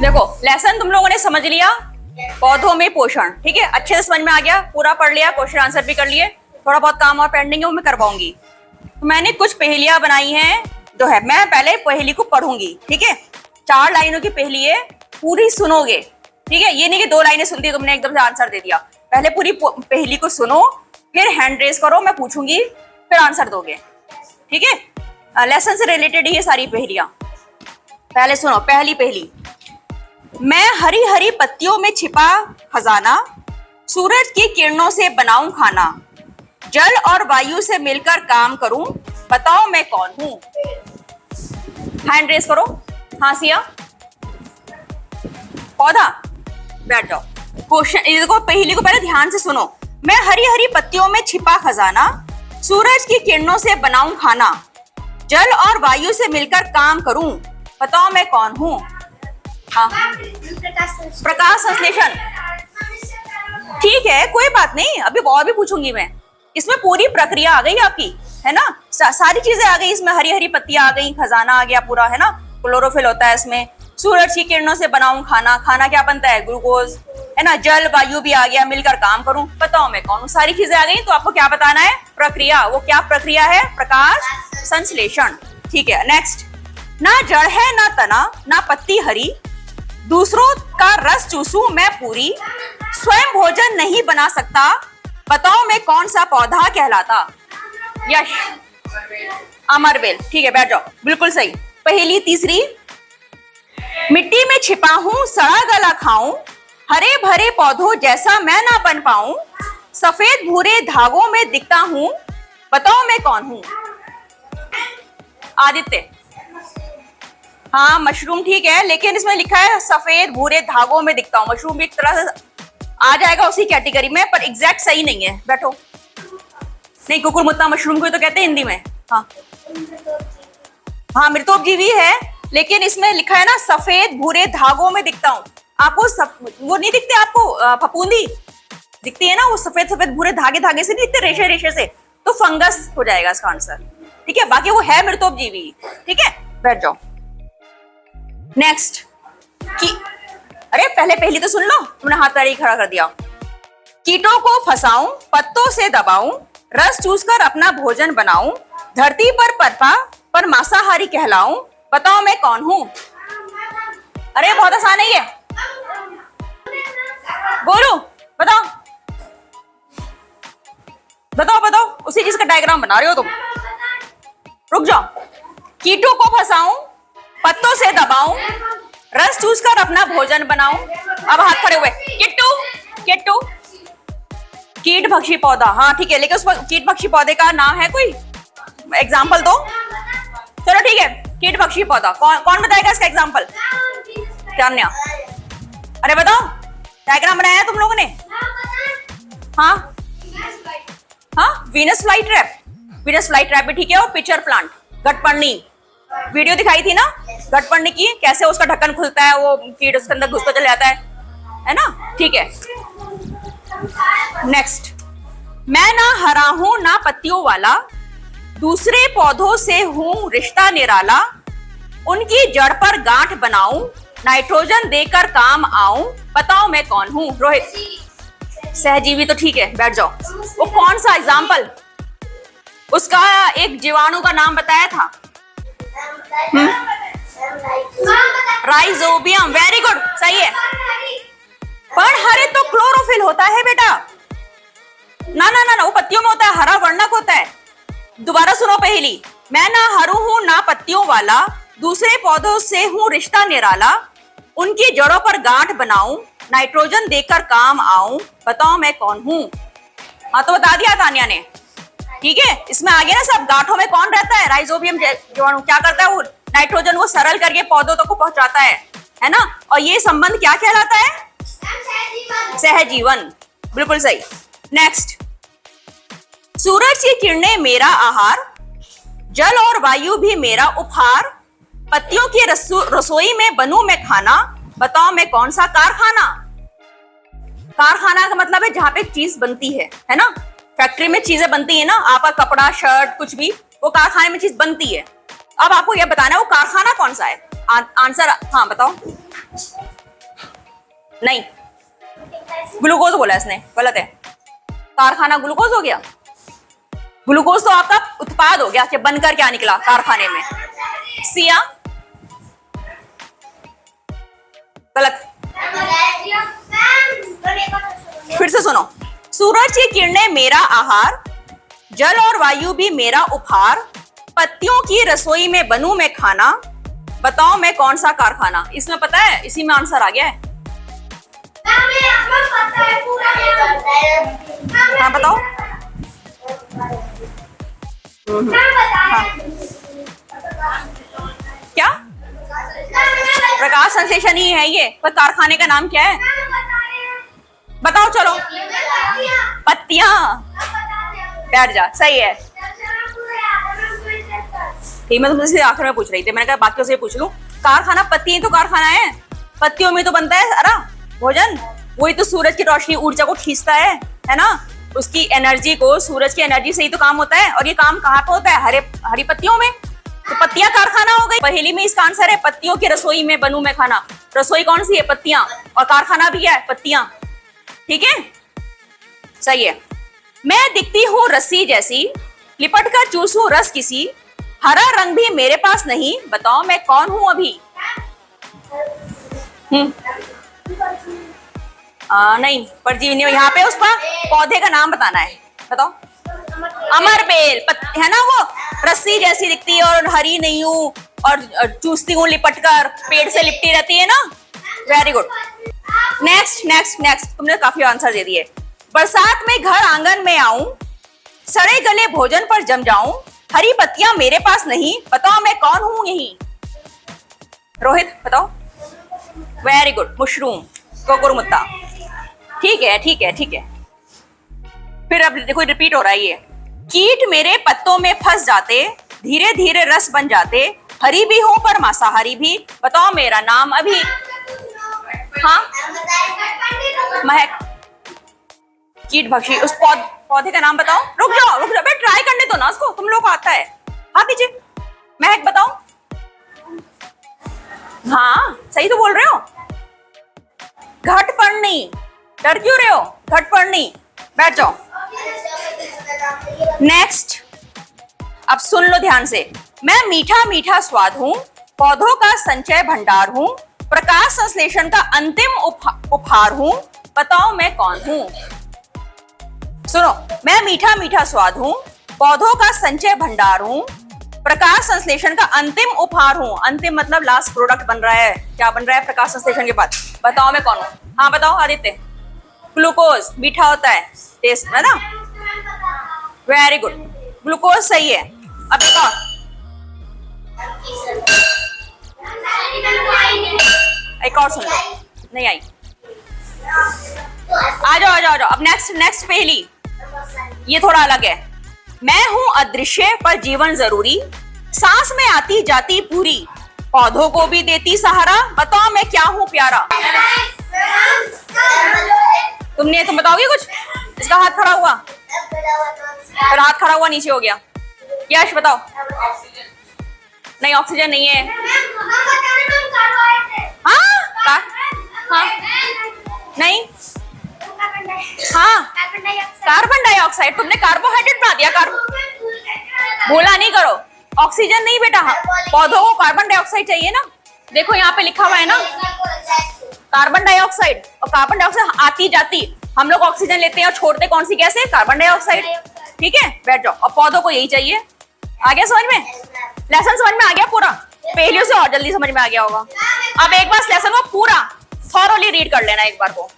देखो लेसन तुम लोगों ने समझ लिया, पौधों में पोषण, ठीक है, अच्छे से समझ में आ गया, पूरा पढ़ लिया, क्वेश्चन आंसर भी कर लिए, थोड़ा बहुत काम और पेंडिंग है वो मैं करवाऊंगी। तो मैंने कुछ पहेलियां बनाई हैं, जो है मैं पहले पहेली को पढ़ूंगी, ठीक है, 4 लाइनों की पहेली है, पूरी सुनोगे, ठीक है, ये नहीं कि 2 लाइनें सुनती तुमने एकदम से आंसर दे दिया, पहले पूरी पहेली को सुनो, फिर हैंड रेस करो, मैं पूछूंगी, फिर आंसर दोगे, ठीक है। लेसन से रिलेटेड ही ये सारी पहेलियां। पहले सुनो पहली पहेली। मैं हरी हरी पत्तियों में छिपा खजाना, सूरज की किरणों से बनाऊं खाना, जल और वायु से मिलकर काम करूं, बताओ मैं कौन हूं। हैंड रेस करो। हाँ सिया, पौधा, बैठ जाओ। क्वेश्चन इसको पहेली को पहले ध्यान से सुनो। मैं हरी हरी पत्तियों में छिपा खजाना, सूरज की किरणों से बनाऊं खाना, जल और वायु से मिलकर काम करूं, बताओ मैं कौन हूं। हाँ, प्रकाश संश्लेषण, ठीक है, कोई बात नहीं, अभी और भी पूछूंगी मैं। इसमें पूरी प्रक्रिया आ गई आपकी, है ना, सारी चीजें आ गई इसमें, हरी हरी पत्तियां आ गई, खजाना आ गया पूरा, है ना, क्लोरोफिल होता है इसमें, सूरज की किरणों से बनाऊं खाना, खाना क्या बनता है, ग्लूकोज, है ना, जल वायु भी आ गया, मिलकर काम करूं, बताओ मैं कौन हूं। सारी चीजें आ गई, तो आपको क्या बताना है, प्रक्रिया। वो क्या प्रक्रिया है, प्रकाश संश्लेषण, ठीक है। नेक्स्ट। ना जड़ है ना तना ना पत्ती हरी, दूसरों का रस चूसूं मैं पूरी, स्वयं भोजन नहीं बना सकता, बताओ मैं कौन सा पौधा कहलाता। यश, अमरवेल, ठीक है, बैठ जाओ, बिल्कुल सही। पहेली तीसरी। मिट्टी में छिपा हूं सड़ा गला खाऊं, हरे भरे पौधों जैसा मैं ना बन पाऊं, सफेद भूरे धागों में दिखता हूं, बताओ मैं कौन हूं। आदित्य, हाँ मशरूम ठीक है, लेकिन इसमें लिखा है सफेद भूरे धागों में दिखता हूँ, मशरूम भी एक तरह से आ जाएगा उसी कैटेगरी में, पर एग्जैक्ट सही नहीं है। बैठो। नहीं, कुकुरमुत्ता मशरूम को तो कहते हैं हिंदी में। हाँ हाँ, मृतोपजीवी है, लेकिन इसमें लिखा है ना सफेद भूरे धागों में दिखता हूँ। आपको वो नहीं दिखते, आपको फफूंदी दिखती है ना, वो सफेद सफेद भूरे धागे धागे से नहीं दिखते, रेशे रेशे से, तो फंगस हो जाएगा इसका आंसर, ठीक है। बाकी वो है मृतोपजीवी, ठीक है, बैठ जाओ। नेक्स्ट की, अरे पहले पहली तो सुन लो, तुमने हाथ पैर ही खड़ा कर दिया। कीटों को फंसाऊं पत्तों से दबाऊं, रस चूसकर अपना भोजन बनाऊं, धरती पर पनपा पर मांसाहारी कहलाऊं, बताओ मैं कौन हूं। अरे बहुत आसान है ये, बोलो, बताओ बताओ बताओ, उसी चीज का डायग्राम बना रहे हो तुम, रुक जाओ। कीटों को फंसाऊं पत्तों से दबाऊं, रस चूसकर अपना भोजन बनाऊं, अब हाथ खड़े हुए। किट्टू, किट्टू, कीट भक्षी पौधा, हाँ ठीक है, लेकिन उस कीट भक्षी पौधे का नाम है कोई, एग्जाम्पल दो। चलो ठीक है, कीट भक्षी पौधा, कौन बताएगा इसका एग्जाम्पल। तान्या, अरे बताओ, डायग्राम बनाया है तुम लोगों ने। हाँ हाँ, Venus fly trap, Venus fly trap भी ठीक है, और पिचर प्लांट, घटपर्णी, वीडियो दिखाई थी ना घटपर्णी की, कैसे उसका ढक्कन खुलता है, वो कीट उसके अंदर घुसता चला जाता है ना, ठीक है। नेक्स्ट। मैं ना हरा हूं ना पत्तियों वाला, दूसरे पौधों से हूं रिश्ता निराला, उनकी जड़ पर गांठ बनाऊं, नाइट्रोजन देकर काम आऊं, बताओ मैं कौन हूं। रोहित, सहजीवी तो ठीक है, बैठ जाओ। वो कौन सा एग्जाम्पल, उसका एक जीवाणु का नाम बताया था, राइजोबियम, वेरी गुड, सही है। पर्णहरित तो क्लोरोफिल होता है बेटा, ना ना ना ना, वो पत्तियों में होता है, हरा वर्णक होता है। दोबारा सुनो पहेली। मैं ना हरू हूं ना पत्तियों वाला, दूसरे पौधों से हूं रिश्ता निराला, उनकी जड़ों पर गांठ बनाऊं, नाइट्रोजन देकर काम आऊं, बताओ मैं कौन हूं। हाँ तो बता दिया तान्या ने, ठीक है। इसमें आगे ना सब, गांठों में कौन रहता है, राइजोबियम जीवाणु, क्या करता है वो, नाइट्रोजन वो सरल करके पौधों तक को पहुंचाता है ना, और ये संबंध क्या कहलाता है, सहजीवन, बिल्कुल सही। नेक्स्ट। सूरज की किरणें मेरा आहार, जल और वायु भी मेरा उपहार, पत्तियों की रसोई में बनूं मैं खाना, बताओ मैं कौन सा कारखाना। कारखाना का मतलब है जहां पे चीज बनती है ना, फैक्ट्री में चीजें बनती है ना, आपका कपड़ा शर्ट कुछ भी, वो कारखाने में चीज बनती है। अब आपको यह बताना है वो कारखाना कौन सा है। आंसर, हाँ बताओ। नहीं, ग्लूकोज बोला इसने, गलत है। कारखाना ग्लूकोज हो गया? ग्लूकोज तो आपका उत्पाद हो गया कि बनकर क्या निकला कारखाने में। सिया गलत। फिर से सुनो, सूरज की किरणें मेरा आहार, जल और वायु भी मेरा उपहार, पत्तियों की रसोई में बनूं मैं खाना, बताओ मैं कौन सा कारखाना। इसमें पता है, इसी में आंसर आ गया है। हाँ बताओ। हाँ। क्या? प्रकाश संश्लेषण ही है ये, पर कारखाने का नाम क्या है बताओ। चलो, पत्तियां। बैठ जा, सही है। ठीक, मैं तुमसे आखिर में पूछ रही थी, मैंने कहा बाकियों से पूछ लूं। कारखाना पत्ती तो कारखाना है, पत्तियों में तो बनता है सारा भोजन। वही तो सूरज की रोशनी ऊर्जा को खींचता है ना। उसकी एनर्जी को, सूरज की एनर्जी से ही तो काम होता है। और ये काम कहाँ पे होता है? हरी पत्तियों में। तो पत्तियां कारखाना हो गई। पहेली में इसका आंसर है पत्तियों की रसोई में बनूं मैं खाना। रसोई कौन सी है? पत्तियां। और कारखाना भी है पत्तियां। ठीक है, सही है। मैं दिखती हूँ रस्सी जैसी, लिपट कर चूसूं रस किसी, हरा रंग भी मेरे पास नहीं, बताओ मैं कौन हूं अभी। नहीं, परजीवी नहीं। यहाँ पे उस पर पौधे का नाम बताना है, बताओ। अमर बेल है ना, वो रस्सी जैसी दिखती है और हरी नहीं हूँ और चूसती हूँ लिपट कर, पेड़ से लिपटी रहती है ना। Very good. Next next next, तुमने काफी आंसर दे दिए। बरसात में घर आंगन में आऊं, सड़े गले भोजन पर जम जाऊं, हरी पत्तियां मेरे पास नहीं, बताओ मैं कौन हूं यही। रोहित बताओ। वेरी गुड, मशरूम, कोकुरमुत्ता। ठीक है ठीक है ठीक है। फिर अब देखो रिपीट हो रहा है ये। कीट मेरे पत्तों में फंस जाते, धीरे धीरे रस बन जाते, हरी भी हूं पर मांसाहारी भी, बताओ मेरा नाम अभी। हाँ, महक। कीट भक्षी, उस पौधे का नाम बताओ। रुक जाओ बे, ट्राई करने दो ना उसको, तुम लोग को आता है। हाँ पीछे, महक बताओ। हाँ सही तो बोल रहे हो। घटपर्णी, डर क्यों रहे हो? घटपर्णी, बैठ जाओ। नेक्स्ट, अब सुन लो ध्यान से। मैं मीठा मीठा स्वाद हूं, पौधों का संचय भंडार हूं, प्रकाश संश्लेषण का अंतिम उपहार हूं, बताओ मैं कौन हूं। सुनो, मैं मीठा मीठा स्वाद हूं, पौधों का संचय भंडार हूं, प्रकाश संश्लेषण का अंतिम उपहार हूं। अंतिम मतलब लास्ट प्रोडक्ट बन रहा है। क्या बन रहा है प्रकाश संश्लेषण के बाद? बताओ मैं कौन हूं। हाँ बताओ आदित्य। ग्लूकोज मीठा होता है, टेस्ट है ना। वेरी गुड, ग्लूकोज सही है। अब एक और, एक और सुन लो। नहीं आई, आ जाओ आ जाओ आ जाओ। अब नेक्स्ट पहेली, ये थोड़ा अलग है। मैं हूं अदृश्य पर जीवन जरूरी, सांस में आती जाती पूरी, पौधों को भी देती सहारा, बताओ मैं क्या हूं प्यारा। तुम बताओगे कुछ? इसका हाथ खड़ा हुआ, फिर हाथ खड़ा हुआ नीचे हो गया। यश बताओ। नहीं, ऑक्सीजन नहीं है। हाँ हाँ नहीं, हाँ कार्बन डाइऑक्साइड। तुमने कार्बोहाइड्रेट बना दिया। भूला नहीं करो, ऑक्सीजन नहीं बेटा। पौधों को कार्बन डाइऑक्साइड चाहिए ना। देखो यहाँ पे लिखा हुआ है ना, कार्बन डाइऑक्साइड। और कार्बन डाइऑक्साइड आती जाती, हम लोग ऑक्सीजन लेते हैं और छोड़ते कौन सी गैस है? Carbon dioxide. ठीक है, बैठ जाओ। और पौधों को यही चाहिए। आ गया समझ में? लेसन समझ में आ गया पूरा? पहले से और जल्दी समझ में आ गया होगा। अब एक बार लेसन को पूरा थॉरोली रीड कर लेना एक बार को।